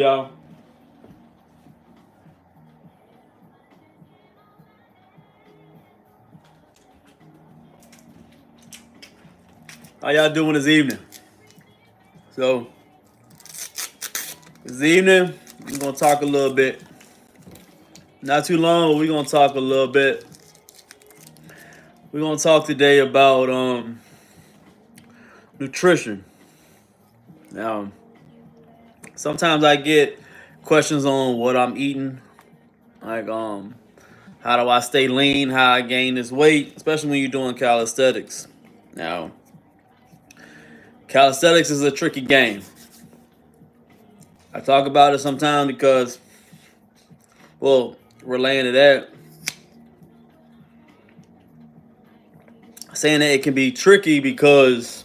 Y'all. How y'all doing this evening? So, this evening, we're going to talk a little bit. Not too long, but we're going to talk a little bit. We're going to talk today about nutrition. Now, sometimes I get questions on what I'm eating. Like, how do I stay lean? How I gain this weight? Especially when you're doing calisthenics. Now, calisthenics is a tricky game. I talk about it sometimes because, well, relating to that, saying that it can be tricky because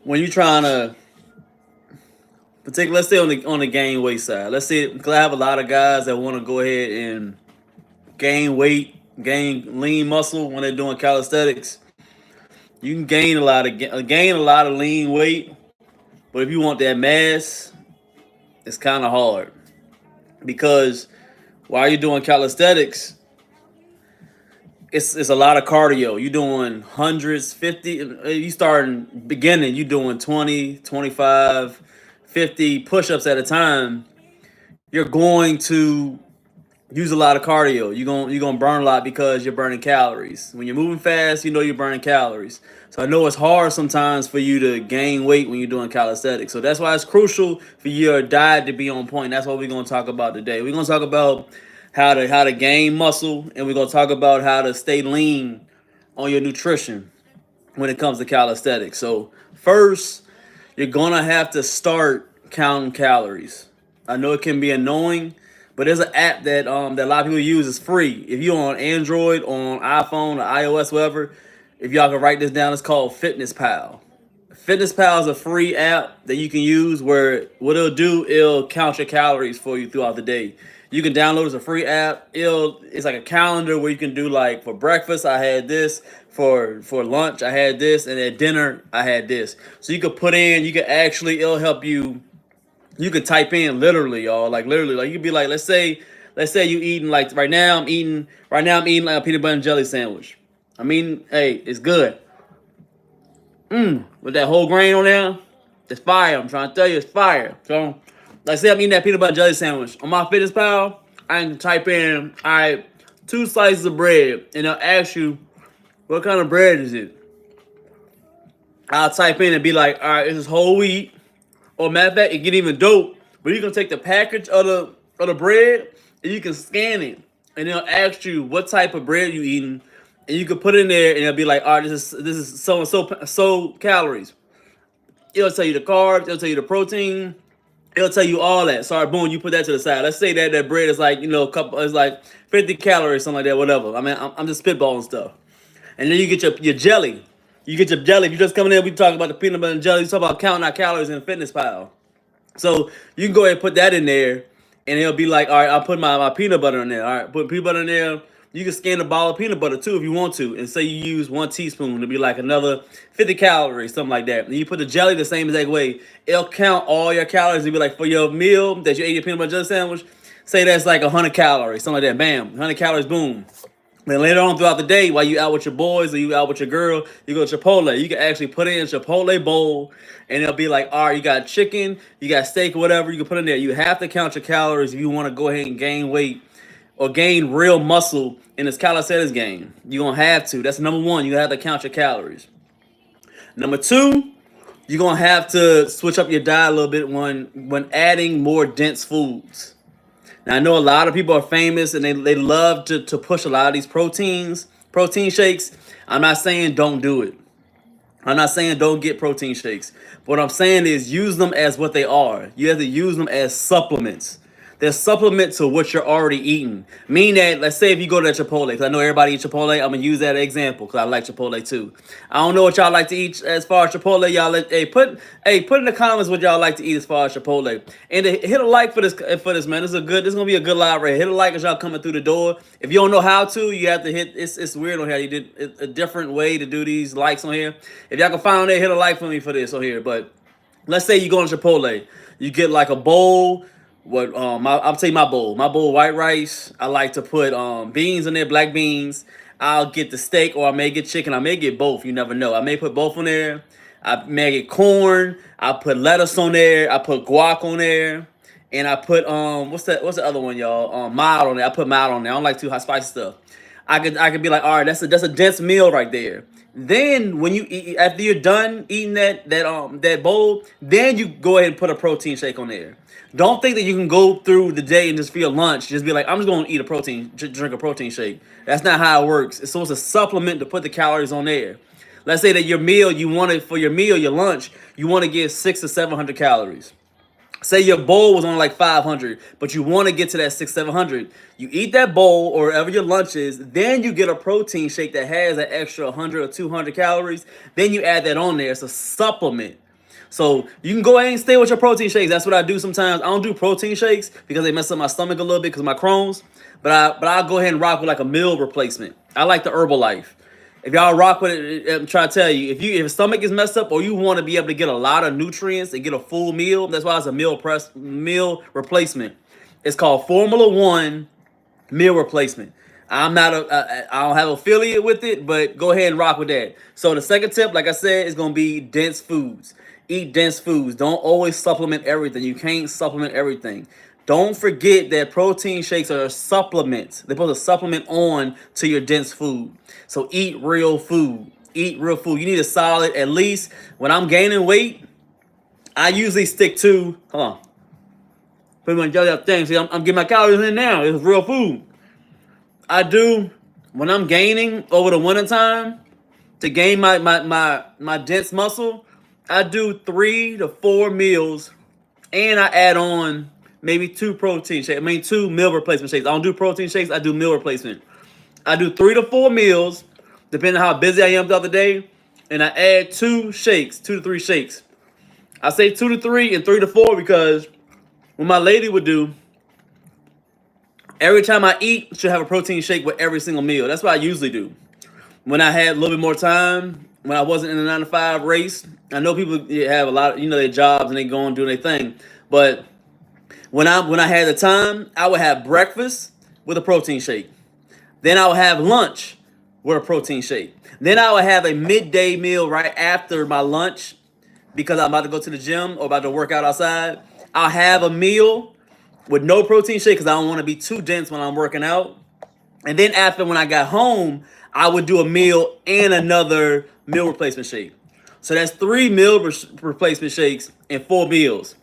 when you're trying to, let's say on the gain weight side, let's say, because I have a lot of guys that want to go ahead and gain weight, gain lean muscle when they're doing calisthenics. You can gain a lot of lean weight, but if you want that mass, it's kind of hard because while you're doing calisthenics, it's a lot of cardio. You're doing hundreds, 50. You starting beginning, you're doing 20, 25, 50 push-ups at a time. You're going to use a lot of cardio. You're gonna burn a lot because you're burning calories. When you're moving fast, you know you're burning calories. So I know it's hard sometimes for you to gain weight when you're doing calisthenics. So that's why it's crucial for your diet to be on point. That's what we're gonna talk about today. We're gonna talk about how to gain muscle, and we're gonna talk about how to stay lean on your nutrition when it comes to calisthenics. So first, you're gonna have to start counting calories. I know it can be annoying, but there's an app that that a lot of people use. It's free. If you're on Android, on iPhone, or iOS, whatever, if y'all can write this down, it's called Fitness Pal. Fitness Pal is a free app that you can use where what it'll count your calories for you throughout the day. You can download it as a free app. It's like a calendar where you can do, like, for breakfast I had this, for lunch I had this, and at dinner I had this. So you could put in, it'll help you. You could type in literally, y'all, like literally, like you could be like, let's say you eating, like, right now I'm eating like a peanut butter and jelly sandwich. I mean, hey, it's good. With that whole grain on there, it's fire. I'm trying to tell you, it's fire. So, like, say I'm eating that peanut butter and jelly sandwich. On my Fitness Pal, I can type in, all right, 2 slices of bread, and they'll ask you, what kind of bread is it? I'll type in and be like, all right, this is whole wheat. Or matter of fact, it get even dope. But you can take the package of the bread and you can scan it, and they'll ask you what type of bread you eating, and you can put it in there, and it'll be like, all right, this is so and so calories. It'll tell you the carbs, it'll tell you the protein, it'll tell you all that. Sorry, boom, you put that to the side. Let's say that bread is like, it's like 50 calories, something like that, whatever. I mean, I'm just spitballing stuff. And then you get your jelly. You get your jelly. If you're just coming in, we talk about the peanut butter and jelly. You talk about counting our calories in Fitness Pal. So you can go ahead and put that in there, and it'll be like, all right, I'll put my peanut butter in there. All right, put peanut butter in there. You can scan a bottle of peanut butter too if you want to, and say you use 1 teaspoon. It'll be like another 50 calories, something like that. And you put the jelly the same exact way. It'll count all your calories. It'll be like, for your meal that you ate your peanut butter jelly sandwich, say that's like 100 calories, something like that. Bam, 100 calories, boom. Then later on throughout the day, while you out with your boys or you out with your girl, you go to Chipotle. You can actually put in a Chipotle bowl, and it'll be like, all right, you got chicken, you got steak, or whatever. You can put in there. You have to count your calories if you want to go ahead and gain weight or gain real muscle in this calisthenics game. You're going to have to. That's number one. You have to count your calories. Number two, you're going to have to switch up your diet a little bit when adding more dense foods. Now, I know a lot of people are famous and they love to push a lot of these protein shakes. I'm not saying don't do it. I'm not saying don't get protein shakes. What I'm saying is use them as what they are. You have to use them as supplements. They're supplement to what you're already eating. Meaning that, let's say if you go to Chipotle, because I know everybody eats Chipotle, I'm going to use that example because I like Chipotle too. I don't know what y'all like to eat as far as Chipotle. Y'all put in the comments what y'all like to eat as far as Chipotle. And hit a like for this, man. This is going to be a good live right here. Hit a like as y'all coming through the door. If you don't know how to, you have to hit, it's weird on here. You did a different way to do these likes on here. If y'all can find on there, hit a like for me for this on here. But let's say you go to Chipotle. You get like a bowl. What I'll tell you my bowl. My bowl white rice. I like to put beans in there, black beans. I'll get the steak, or I may get chicken. I may get both. You never know. I may put both on there. I may get corn. I put lettuce on there. I put guac on there. And I put what's the other one, y'all? Mild on there. I put mild on there. I don't like too hot spicy stuff. I could be like, all right, that's a dense meal right there. Then when you eat, after you're done eating that bowl, then you go ahead and put a protein shake on there. Don't think that you can go through the day and just for your lunch, just be like, I'm just going to eat a drink a protein shake. That's not how it works. It's supposed to supplement to put the calories on there. Let's say that your meal, your lunch, you want to get 600 to 700 calories. Say your bowl was only like 500, but you want to get to that 600-700. You eat that bowl or whatever your lunch is, then you get a protein shake that has an extra 100 or 200 calories. Then you add that on there. It's a supplement. So you can go ahead and stay with your protein shakes. That's what I do sometimes. I don't do protein shakes because they mess up my stomach a little bit because of my Crohn's. But I'll go ahead and rock with like a meal replacement. I like the Herbalife. If y'all rock with it, I'm trying to tell you, if your stomach is messed up or you want to be able to get a lot of nutrients and get a full meal, that's why it's a meal replacement. It's called Formula One meal replacement. I don't have affiliate with it, but go ahead and rock with that. So the second tip, like I said, is gonna be dense foods. Eat dense foods. Don't always supplement everything. You can't supplement everything. Don't forget that protein shakes are supplements. They're supposed to supplement on to your dense food. So eat real food. Eat real food. You need a solid, at least when I'm gaining weight, I usually stick to, hold on. Put my jelly up thing. See, I'm getting my calories in now. It's real food. I do, when I'm gaining over the winter time, to gain my dense muscle, I do 3 to 4 meals, and I add on maybe 2 protein shakes. 2 meal replacement shakes. I don't do protein shakes. I do meal replacement. I do 3 to 4 meals, depending on how busy I am the other day, and I add 2 to 3 shakes. I say 2 to 3 and 3 to 4 because what my lady would do, every time I eat, she'll have a protein shake with every single meal. That's what I usually do. When I had a little bit more time, when I wasn't in the 9 to 5 race, I know people have a lot of, their jobs and they go and do their thing. But when I had the time, I would have breakfast with a protein shake. Then I would have lunch with a protein shake. Then I would have a midday meal right after my lunch because I'm about to go to the gym or about to work out outside. I'll have a meal with no protein shake because I don't want to be too dense when I'm working out. And then after, when I got home, I would do a meal and another meal replacement shake. So that's 3 meal replacement shakes and 4 meals.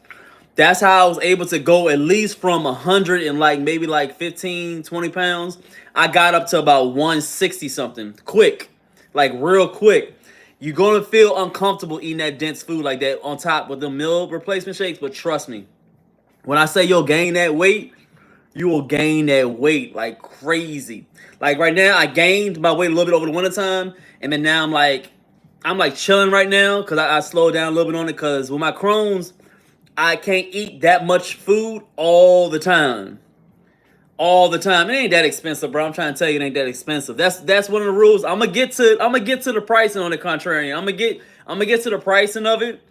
That's how I was able to go at least from 100 and maybe 15, 20 pounds. I got up to about 160 something quick, real quick. You're going to feel uncomfortable eating that dense food like that on top with the meal replacement shakes. But trust me, when I say you'll gain that weight, you will gain that weight like crazy. Like right now, I gained my weight a little bit over the winter time, and then now I'm chilling right now because I slowed down a little bit on it because with my Crohn's, I can't eat that much food all the time. All the time. It ain't that expensive, bro. I'm trying to tell you, it ain't that expensive. That's one of the rules. I'm gonna get to the pricing on the contrarian. I'm gonna get to the pricing of it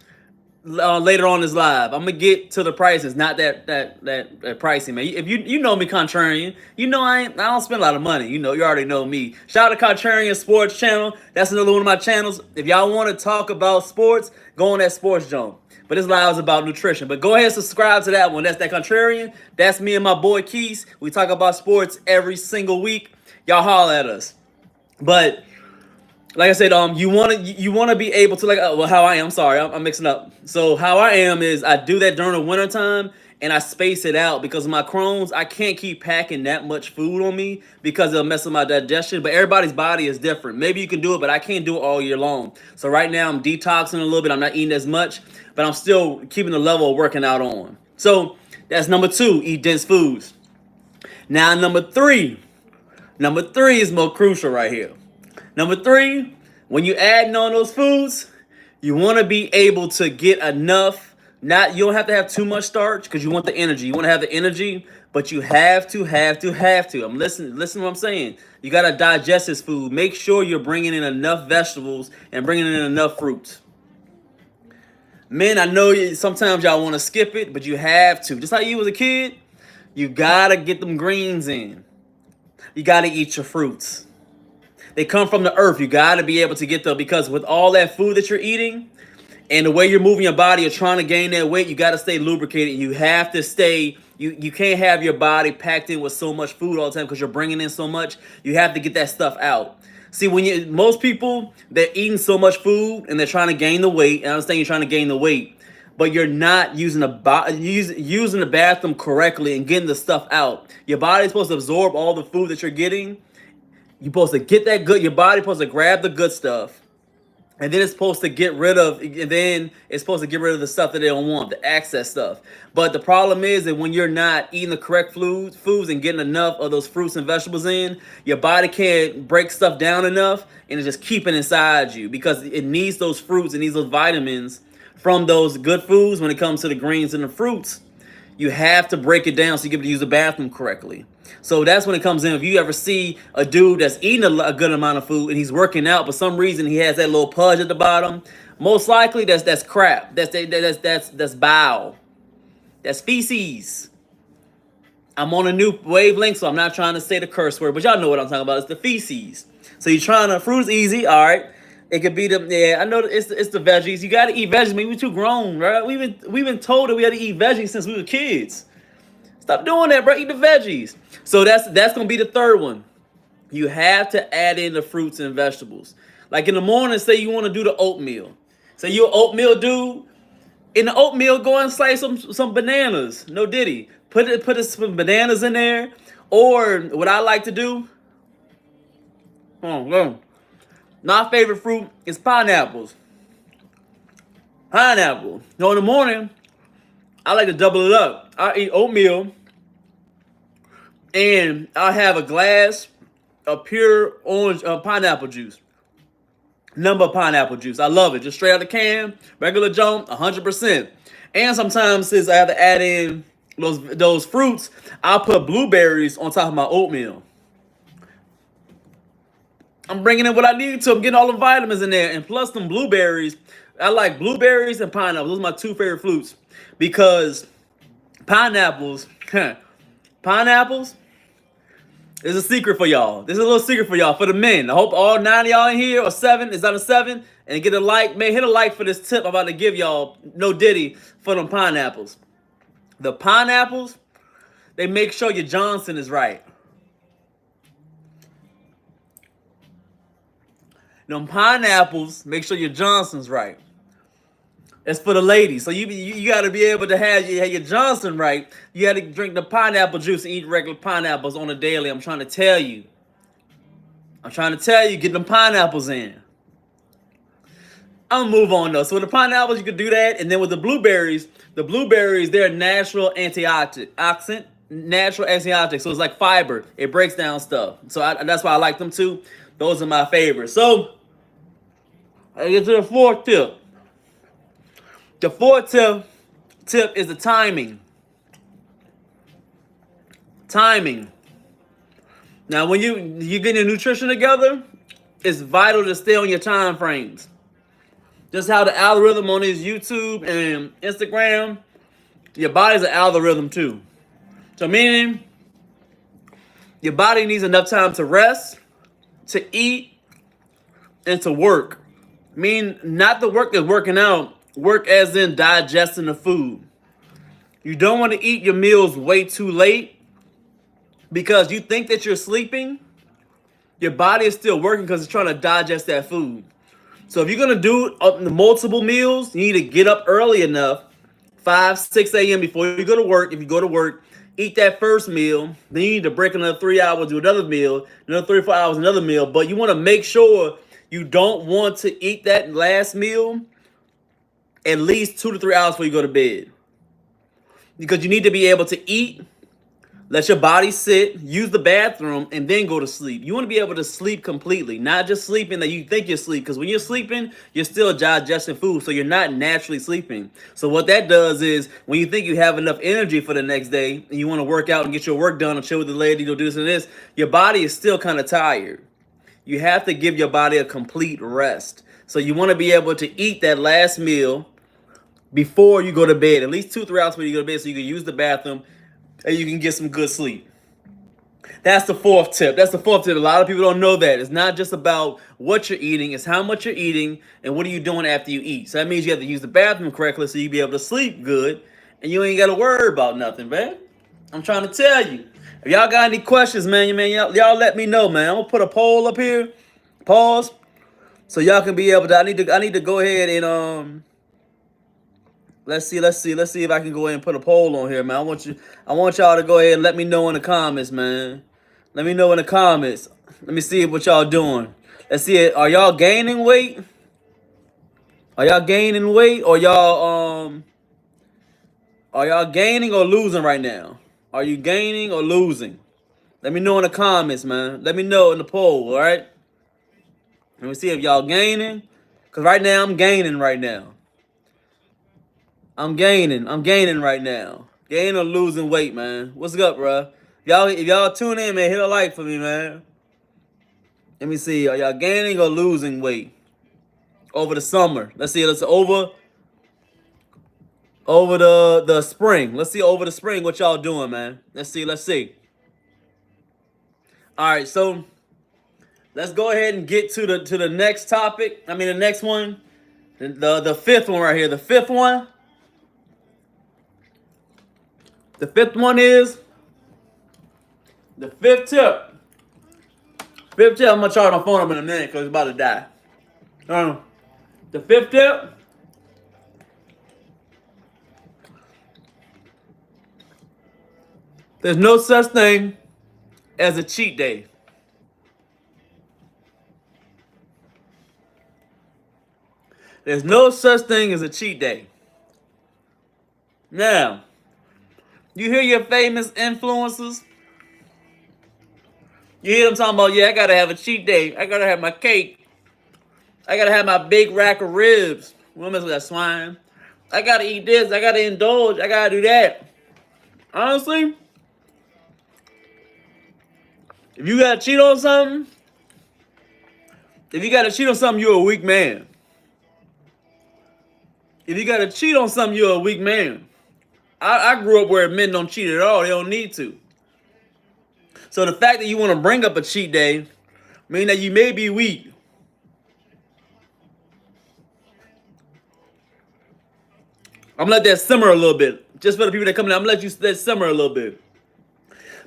later on this live. I'm gonna get to the prices, not that pricing, man. If you know me, contrarian, I don't spend a lot of money. You already know me. Shout out to Contrarian Sports Channel. That's another one of my channels. If y'all want to talk about sports, go on that sports jump. But this live is about nutrition. But go ahead and subscribe to that one. That's that Contrarian. That's me and my boy Keith. We talk about sports every single week. Y'all holler at us. But like I said, you wanna be able to how I am. I'm sorry, I'm mixing up. So how I am is I do that during the winter time and I space it out because of my Crohn's. I can't keep packing that much food on me because it'll mess up my digestion. But everybody's body is different. Maybe you can do it, but I can't do it all year long. So right now I'm detoxing a little bit. I'm not eating as much, but I'm still keeping the level of working out on. So that's number 2, eat dense foods. Now number 3 is more crucial right here. Number 3, when you're adding on those foods, you want to be able to get enough. You don't have to have too much starch because you want the energy. You want to have the energy, but you have to. I'm listening to what I'm saying. You got to digest this food. Make sure you're bringing in enough vegetables and bringing in enough fruits. Men, I know sometimes y'all want to skip it, but you have to. Just like you was a kid, you gotta get them greens in. You gotta eat your fruits. They come from the earth. You gotta be able to get them, because with all that food that you're eating and the way you're moving your body, you're trying to gain that weight, you gotta stay lubricated. You have to stay, you can't have your body packed in with so much food all the time because you're bringing in so much. You have to get that stuff out. See, most people, they're eating so much food and they're trying to gain the weight. And I understand you're trying to gain the weight, but you're not using the bathroom correctly and getting the stuff out. Your body's supposed to absorb all the food that you're getting. You're supposed to get that good. Your body's supposed to grab the good stuff, and then it's supposed to get rid of. And then it's supposed to get rid of the stuff that they don't want, the excess stuff. But the problem is that when you're not eating the correct foods and getting enough of those fruits and vegetables in, your body can't break stuff down enough, and it's just keeping inside you because it needs those fruits and needs those vitamins from those good foods. When it comes to the greens and the fruits, you have to break it down so you get to use the bathroom correctly. So that's when it comes in. If you ever see a dude that's eating a good amount of food and he's working out, but for some reason he has that little pudge at the bottom, most likely that's crap. That's bile. That's feces. I'm on a new wavelength, so I'm not trying to say the curse word, but y'all know what I'm talking about. It's the feces. So you're trying to, fruit is easy, all right. It could be I know it's the veggies. You gotta eat veggies. We too grown, right? We've been told that we had to eat veggies since we were kids. Stop doing that, bro. Eat the veggies. So that's gonna be the third one. You have to add in the fruits and vegetables. Like in the morning, say you want to do the oatmeal. Say you're an oatmeal dude. In the oatmeal, go and slice some bananas. No diddy. Put some bananas in there. Or what I like to do. My favorite fruit is pineapples. Pineapple. In the morning, I like to double it up. I eat oatmeal, and I have a glass of pure orange pineapple juice. Number pineapple juice. I love it. Just straight out the can, regular junk, 100%. And sometimes, since I have to add in those fruits, I'll put blueberries on top of my oatmeal. I'm bringing in what I need to. I'm getting all the vitamins in there. And plus them blueberries. I like blueberries and pineapples. Those are my two favorite fruits. Because pineapples is a secret for y'all. This is a little secret for y'all, for the men. I hope all 9 of y'all in here, or 7, is that a 7? And get a like. Man, hit a like for this tip I'm about to give y'all. No diddy for them pineapples. The pineapples, they make sure your Johnson is right. Them pineapples, make sure your Johnson's right. It's for the ladies. So you got to be able to have your Johnson right. You got to drink the pineapple juice and eat regular pineapples on a daily. I'm trying to tell you. Get them pineapples in. I'm going to move on, though. So with the pineapples, you could do that. And then with the blueberries, they're natural antioxidant. Natural antioxidant. So it's like fiber. It breaks down stuff. So that's why I like them, too. Those are my favorites. So I get to the fourth tip. The fourth tip is the timing. Timing. Now, when you get your nutrition together, it's vital to stay on your time frames. Just how the algorithm on his YouTube and Instagram, your body's an algorithm too. So meaning, your body needs enough time to rest, to eat, and to work. Not the work that's working out. Work as in digesting the food. You don't want to eat your meals way too late because you think that you're sleeping. Your body is still working because it's trying to digest that food. So if you're going to do multiple meals, you need to get up early enough, 5, 6 a.m. before you go to work. If you go to work, eat that first meal. Then you need to break another 3 hours, do another meal, another 3 or 4 hours, another meal. But you want to make sure you don't want to eat that last meal at least 2 to 3 hours before you go to bed. Because you need to be able to eat, let your body sit, use the bathroom, and then go to sleep. You want to be able to sleep completely, not just sleeping that you think you're sleeping. Because when you're sleeping, you're still digesting food, so you're not naturally sleeping. So what that does is, when you think you have enough energy for the next day, and you want to work out and get your work done and chill with the lady, go do this and this, your body is still kind of tired. You have to give your body a complete rest. So you want to be able to eat that last meal before you go to bed. At least 2-3 hours before you go to bed, so you can use the bathroom and you can get some good sleep. That's the fourth tip. That's the fourth tip. A lot of people don't know that. It's not just about what you're eating. It's how much you're eating and what are you doing after you eat. So that means you have to use the bathroom correctly so you be able to sleep good and you ain't got to worry about nothing, man. I'm trying to tell you. If y'all got any questions, man, y'all let me know, man. I'm going to put a poll up here. Pause. So y'all can be able to, I need to go ahead and, let's see if I can go ahead and put a poll on here, man. I want y'all to go ahead and let me know in the comments, man. Let me know in the comments. Let me see what y'all doing. Let's see it. Are y'all gaining weight? Are y'all gaining weight or are y'all gaining or losing right now? Are you gaining or losing? Let me know in the comments, man. Let me know in the poll, all right? Let me see if y'all gaining. Because right now, I'm gaining right now. I'm gaining right now. Gaining or losing weight, man. What's up, bro? If y'all tune in, man, hit a like for me, man. Let me see. Are y'all gaining or losing weight over the summer? Let's see. Let's over the spring. Let's see over the spring what y'all doing, man. Let's see. All right, so let's go ahead and get to the next topic. I mean, the next one, the fifth one right here. The fifth one. The fifth one is the fifth tip. Fifth tip. I'm gonna charge my phone up in a minute because it's about to die. The fifth tip. There's no such thing as a cheat day. There's no such thing as a cheat day. Now, you hear your famous influencers? You hear them talking about, yeah, I gotta have a cheat day. I gotta have my cake. I gotta have my big rack of ribs. What mess with that swine? I gotta eat this. I gotta indulge. I gotta do that. Honestly, if you gotta cheat on something, you're a weak man. If you gotta cheat on something, you're a weak man. I grew up where men don't cheat at all. They don't need to. So the fact that you want to bring up a cheat day means that you may be weak. I'm gonna let that simmer a little bit. Just for the people that come in, I'm gonna let you let simmer a little bit.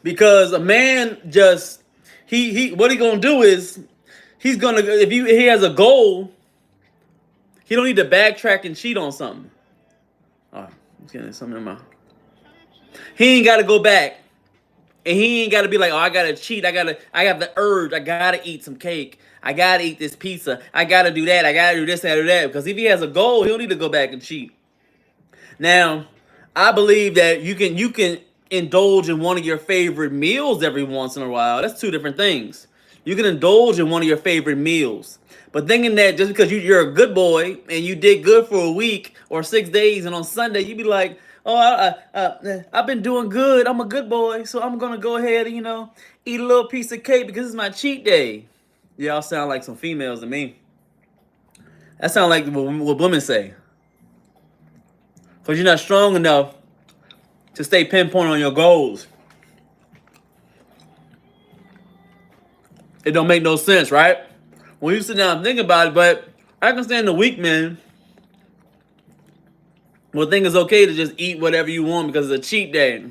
Because a man just what he gonna do is he's gonna, if he has a goal, he don't need to backtrack and cheat on something. Oh, I'm getting something in my. He ain't gotta go back. And he ain't gotta be like, oh, I gotta cheat. I got the urge. I gotta eat some cake. I gotta eat this pizza. I gotta do that. I gotta do this, I gotta do that. Because if he has a goal, he'll need to go back and cheat. Now, I believe that you can indulge in one of your favorite meals every once in a while. That's two different things. You can indulge in one of your favorite meals. But thinking that just because you're a good boy and you did good for a week or 6 days and on Sunday you be like, oh, I've been doing good. I'm a good boy, so I'm going to go ahead and, eat a little piece of cake because it's my cheat day. Y'all sound like some females to me. That sounds like what women say. Because you're not strong enough to stay pinpoint on your goals. It don't make no sense, right? When you sit down and think about it, but I can stand the weak men. Well, think it's okay to just eat whatever you want because it's a cheat day.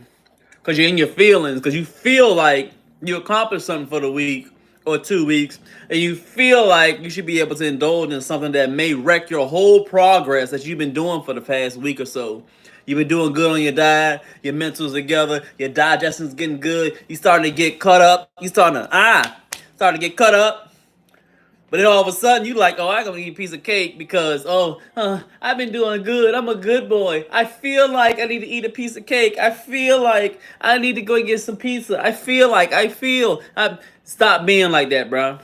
Because you're in your feelings. Because you feel like you accomplished something for the week or 2 weeks. And you feel like you should be able to indulge in something that may wreck your whole progress that you've been doing for the past week or so. You've been doing good on your diet. Your mental's together. Your digestion's getting good. You starting to get cut up. You starting to get cut up. But then all of a sudden, you like, oh, I'm going to eat a piece of cake because, I've been doing good. I'm a good boy. I feel like I need to eat a piece of cake. I feel like I need to go and get some pizza. Stop being like that, bro.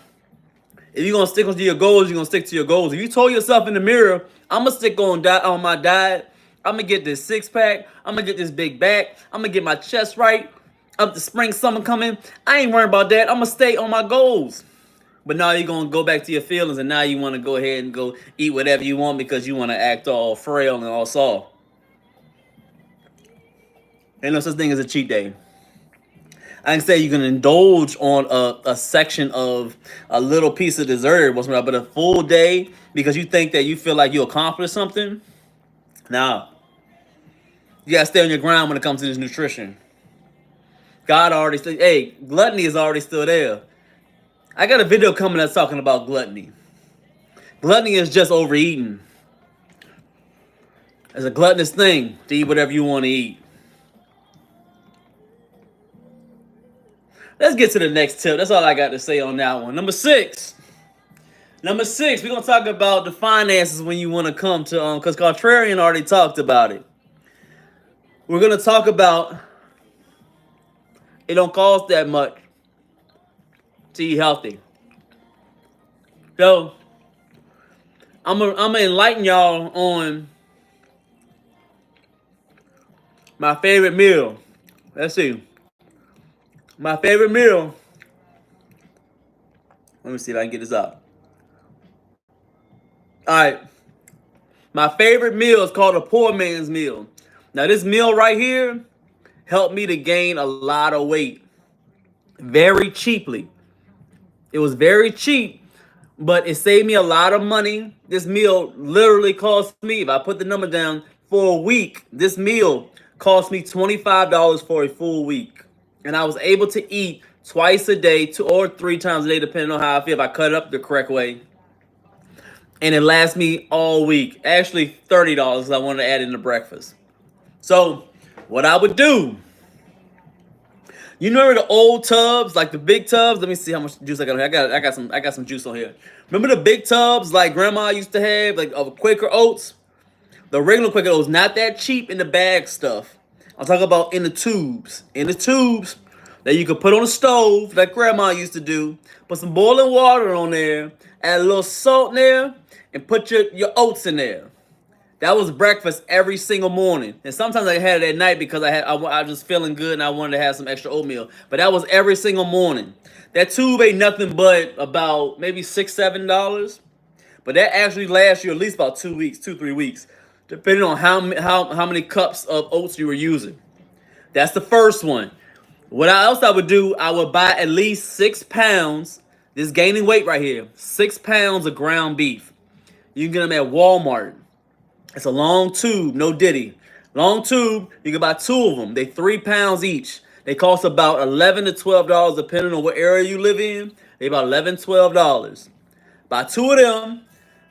If you're going to stick to your goals, you're going to stick to your goals. If you told yourself in the mirror, I'm going to stick on my diet. I'm going to get this six-pack. I'm going to get this big back. I'm going to get my chest right. Up the spring, summer coming. I ain't worried about that. I'm going to stay on my goals. But now you're gonna go back to your feelings, and now you want to go ahead and go eat whatever you want because you want to act all frail and all soft. Ain't no such thing as a cheat day. I can say you can indulge on a section of a little piece of dessert, but a full day because you think that you feel like you accomplished something. Nah, you gotta stay on your ground when it comes to this nutrition. God already said, hey, gluttony is already still there. I got a video coming that's talking about gluttony. Gluttony is just overeating. It's a gluttonous thing to eat whatever you want to eat. Let's get to the next tip. That's all I got to say on that one. Number six, we're going to talk about the finances when you want to come to, because Contrarian already talked about it. We're going to talk about it don't cost that much to eat healthy. So, I'm gonna enlighten y'all on my favorite meal. Let's see. My favorite meal. Let me see if I can get this up. Alright. My favorite meal is called a poor man's meal. Now this meal right here helped me to gain a lot of weight. Very cheaply. It was very cheap, but it saved me a lot of money. This meal literally cost me, if I put the number down, for a week, this meal cost me $25 for a full week. And I was able to eat twice a day, 2 or 3 times a day, depending on how I feel, if I cut it up the correct way. And it lasts me all week. Actually, $30 because I wanted to add in the breakfast. So, what I would do, you know the old tubs, like the big tubs? Let me see how much juice I got. I got some juice on here. Remember the big tubs like Grandma used to have, like of Quaker Oats? The regular Quaker Oats, not that cheap in the bag stuff. I'm talking about in the tubes. In the tubes that you could put on the stove, like Grandma used to do. Put some boiling water on there, add a little salt in there, and put your oats in there. That was breakfast every single morning. And sometimes I had it at night because I was just feeling good and I wanted to have some extra oatmeal. But that was every single morning. That tube ain't nothing but about maybe $6, $7. But that actually lasts you at least about 2 weeks, 2-3 weeks, depending on how many cups of oats you were using. That's the first one. What else I would do, I would buy at least 6 pounds. This gaining weight right here. 6 pounds of ground beef. You can get them at Walmart. It's a long tube, no diddy. Long tube, you can buy 2 of them. They 3 pounds each. They cost about $11 to $12 depending on what area you live in. They about $11, $12. Buy 2 of them,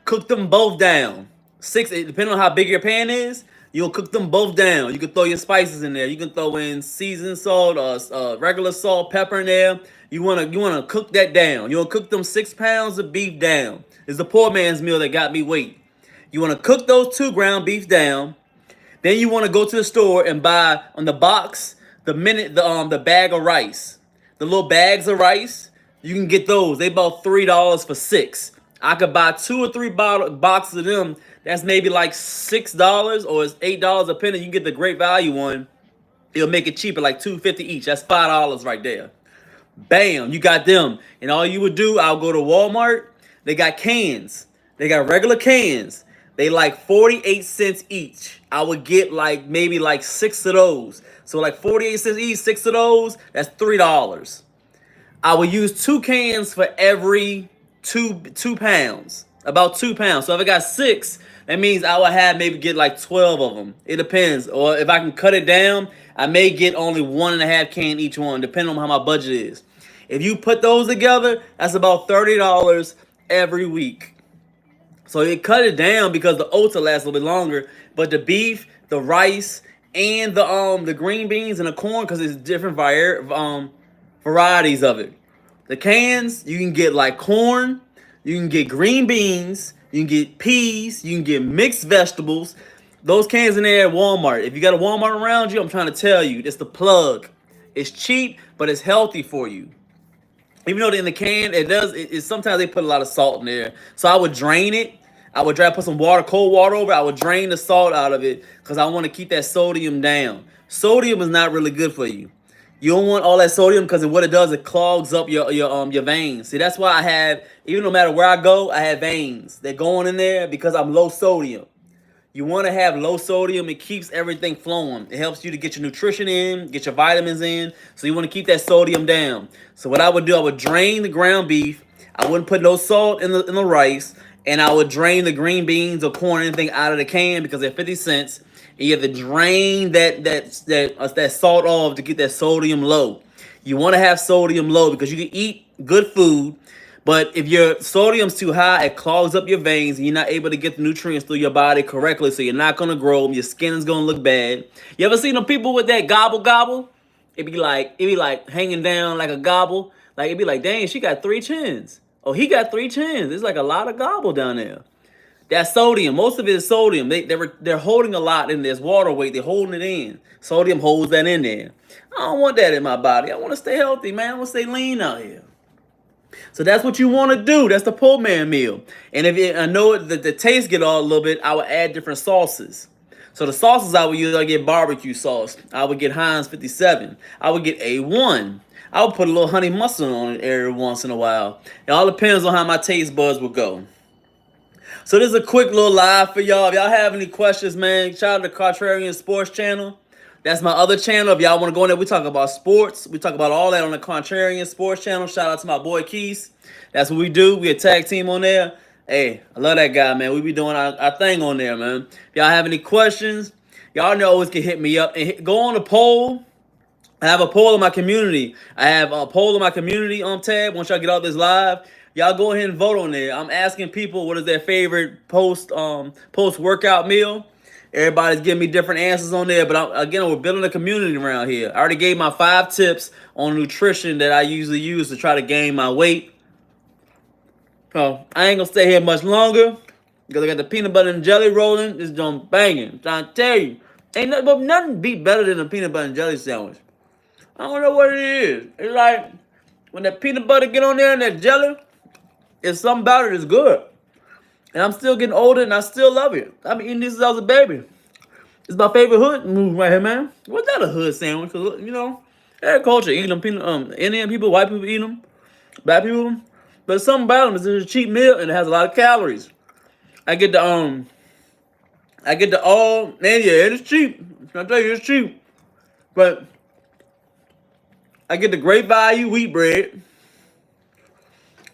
cook them both down. 6, depending on how big your pan is, you'll cook them both down. You can throw your spices in there. You can throw in seasoned salt, regular salt, pepper in there. You wanna cook that down. You wanna cook them 6 pounds of beef down. It's the poor man's meal that got me weight. You want to cook those 2 ground beef down. Then you want to go to the store and buy on the box the bag of rice. The little bags of rice, you can get those. They about $3 for 6. I could buy 2 or 3 boxes of them. That's maybe like $6 or it's $8 a penny. You can get the great value one. It'll make it cheaper, like $2.50 each. That's $5 right there. Bam, you got them. And all you would do, I'll go to Walmart. They got cans. They got regular cans. They like 48 cents each. I would get maybe 6 of those. So like 48 cents each, 6 of those, that's $3. I would use 2 cans for every 2 pounds. About 2 pounds. So if I got 6, that means I would have maybe get like 12 of them. It depends. Or if I can cut it down, I may get only 1.5 can each one, depending on how my budget is. If you put those together, that's about $30 every week. So you cut it down because the oats will last a little bit longer. But the beef, the rice, and the green beans and the corn, because it's different varieties of it. The cans, you can get like corn, you can get green beans, you can get peas, you can get mixed vegetables. Those cans in there at Walmart. If you got a Walmart around you, I'm trying to tell you, it's the plug. It's cheap, but it's healthy for you. Even though in the can, sometimes they put a lot of salt in there. So I would drain it. I would put some cold water over it. I would drain the salt out of it because I want to keep that sodium down. Sodium is not really good for you. You don't want all that sodium because what it does, it clogs up your veins. See, that's why I have, even no matter where I go, I have veins. They're going in there because I'm low sodium. You want to have low sodium. It keeps everything flowing. It helps you to get your nutrition in, get your vitamins in. So you want to keep that sodium down. So what I would do, I would drain the ground beef. I wouldn't put no salt in the rice, and I would drain the green beans or corn, anything out of the can because they're 50 cents. And you have to drain that salt off to get that sodium low. You want to have sodium low because you can eat good food, but if your sodium's too high, it clogs up your veins and you're not able to get the nutrients through your body correctly, so you're not going to grow. Your skin is going to look bad. You ever seen them people with that gobble? It be like hanging down like a gobble. Like it'd be like, dang, she got 3 chins. Oh, he got 3 chins. There's like a lot of gobble down there. That's sodium. Most of it is sodium. They're holding a lot in this water weight. They're holding it in. Sodium holds that in there. I don't want that in my body. I want to stay healthy, man. I want to stay lean out here. So that's what you want to do. That's the poor man meal. And I know that the taste get all a little bit, I would add different sauces. So the sauces I would use, I get barbecue sauce. I would get Heinz 57. I would get A1. I would put a little honey mustard on it every once in a while. It all depends on how my taste buds will go. So this is a quick little live for y'all. If y'all have any questions, man, shout out to Contrarian Sports Channel. That's my other channel. If y'all want to go in there, we talk about sports. We talk about all that on the Contrarian Sports Channel. Shout out to my boy Keith. That's what we do. We a tag team on there. Hey, I love that guy, man. We be doing our thing on there, man. If y'all have any questions, y'all know always can hit me up. And go on the poll. I have a poll in my community. I have a poll in my community tab. Once y'all get out this live, y'all go ahead and vote on there. I'm asking people what is their favorite post-workout meal. Everybody's giving me different answers on there. But again, we're building a community around here. I already gave my 5 tips on nutrition that I usually use to try to gain my weight. So I ain't going to stay here much longer because I got the peanut butter and jelly rolling. It's done banging. I'm trying to tell you. Ain't nothing beat better than a peanut butter and jelly sandwich. I don't know what it is. It's like when that peanut butter get on there and that jelly, it's something about it that's good. And I'm still getting older and I still love it. I've been eating this since I was a baby. It's my favorite hood move right here, man. What's that, a hood sandwich? Cause you know, every culture eating them peanut, Indian people, white people eat them, black people. But something about them is it's a cheap meal and it has a lot of calories. I get the man, yeah, it is cheap. I tell you, it's cheap. But I get the great value wheat bread.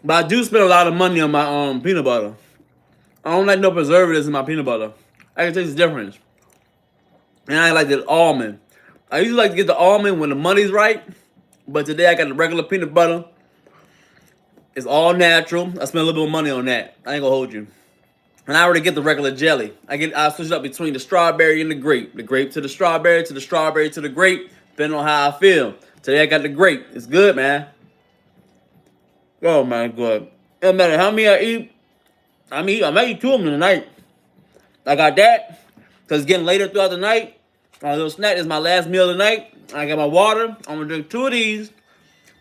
But I do spend a lot of money on my peanut butter. I don't like no preservatives in my peanut butter. I can taste the difference. And I like the almond. I usually like to get the almond when the money's right. But today I got the regular peanut butter. It's all natural. I spend a little bit of money on that. I ain't gonna hold you. And I already get the regular jelly. I switch it up between the strawberry and the grape. The grape to the strawberry, to the strawberry to the grape, depending on how I feel. Today I got the grape. It's good, man. Oh my God. It doesn't matter how many I eat. I might eat 2 of them tonight. I got that. Because it's getting later throughout the night. My little snack is my last meal of the night. I got my water. I'm going to drink 2 of these.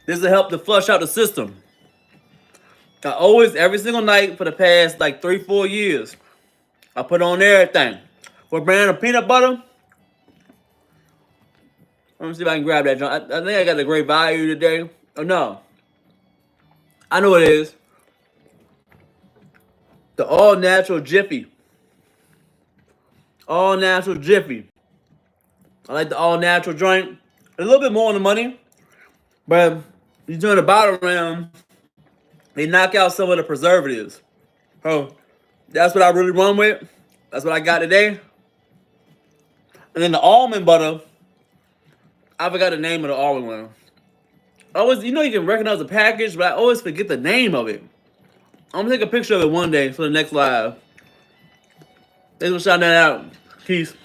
This will help to flush out the system. I always, every single night for the past like 3-4 years, I put on everything. For a brand of peanut butter. Let me see if I can grab that. I think I got a great value today. Oh, no. I know what it is. The all-natural Jiffy. All-natural Jiffy. I like the all-natural joint. A little bit more on the money. But you turn the bottom around, they knock out some of the preservatives. So that's what I really run with. That's what I got today. And then the almond butter. I forgot the name of the almond one. You know you can recognize the package, but I always forget the name of it. I'm gonna take a picture of it one day for the next live. Thanks for shouting that out, Keith.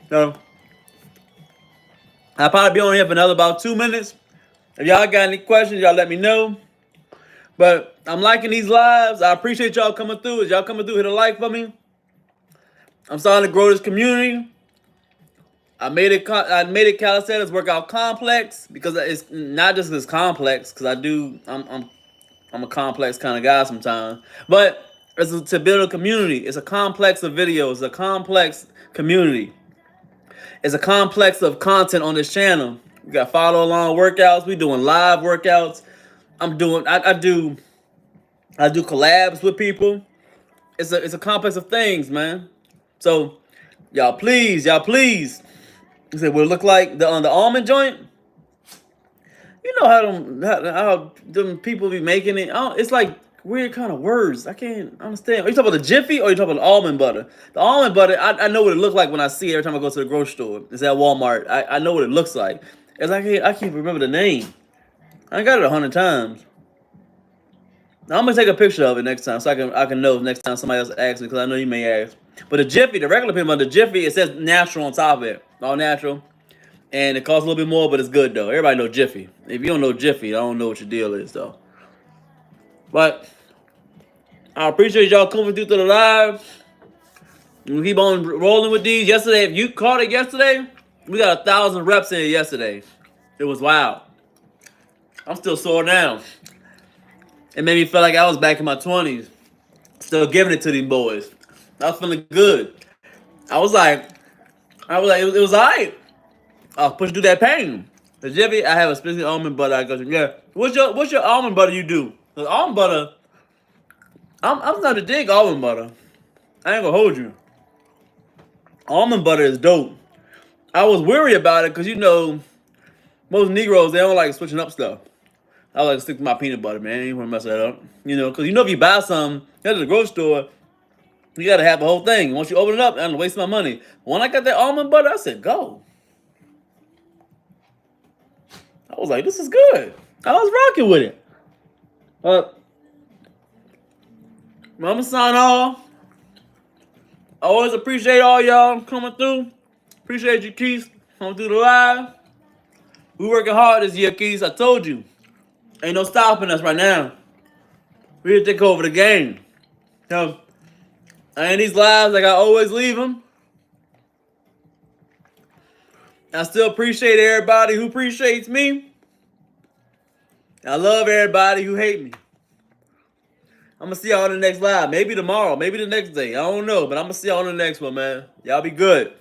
So I'll probably be on here for another about 2 minutes. If y'all got any questions, y'all let me know. But I'm liking these lives. I appreciate y'all coming through. As y'all coming through, hit a like for me. I'm starting to grow this community. I made it Calisthenics Workout Complex because it's not just this complex. Because I'm a complex kind of guy sometimes. But it's to build a community. It's a complex of videos. It's a complex community. It's a complex of content on this channel We got follow along workouts. We doing live workouts. I do collabs with people. It's a complex of things, man. So y'all please. You said what it look like the almond joint. You know how them people be making it. It's like weird kind of words. I can't understand. Are you talking about the Jiffy or are you talking about the almond butter? The almond butter, I know what it looks like when I see it every time I go to the grocery store. It's at Walmart. I know what it looks like. It's I can't remember the name. I got it 100 times. Now, I'm gonna take a picture of it next time so I can know next time somebody else asks me, because I know you may ask. But the Jiffy, the regular peanut butter, the Jiffy, it says natural on top of it, all natural, and it costs a little bit more, but it's good though. Everybody know Jiffy. If you don't know Jiffy, I don't know what your deal is though. But I appreciate y'all coming through to the live. We keep on rolling with these. Yesterday, if you caught it yesterday, we got 1,000 reps in it yesterday. It was wild. I'm still sore now. It made me feel like I was back in my 20s, still giving it to these boys. I was feeling good. I was like, it was alright. I was pushing through that pain. The Jiffy, I have a specific almond butter. I go, yeah. What's your almond butter you do? Cause almond butter, I'm not a dig almond butter. I ain't gonna hold you. Almond butter is dope. I was weary about it because most Negroes, they don't like switching up stuff. I like to stick to my peanut butter, man. You want to mess that up, because if you buy some at the grocery store, you gotta have the whole thing. Once you open it up, I'm gonna waste my money. When I got that almond butter, I said, go. I was like, this is good. I was rocking with it. But I'm gonna sign off. I always appreciate all y'all coming through. Appreciate you, Keith, coming through the live. We working hard this year, Keith. I told you. Ain't no stopping us right now. We here to take over the game. And these lives, like I always leave them. I still appreciate everybody who appreciates me. I love everybody who hate me. I'm going to see y'all on the next live. Maybe tomorrow. Maybe the next day. I don't know. But I'm going to see y'all on the next one, man. Y'all be good.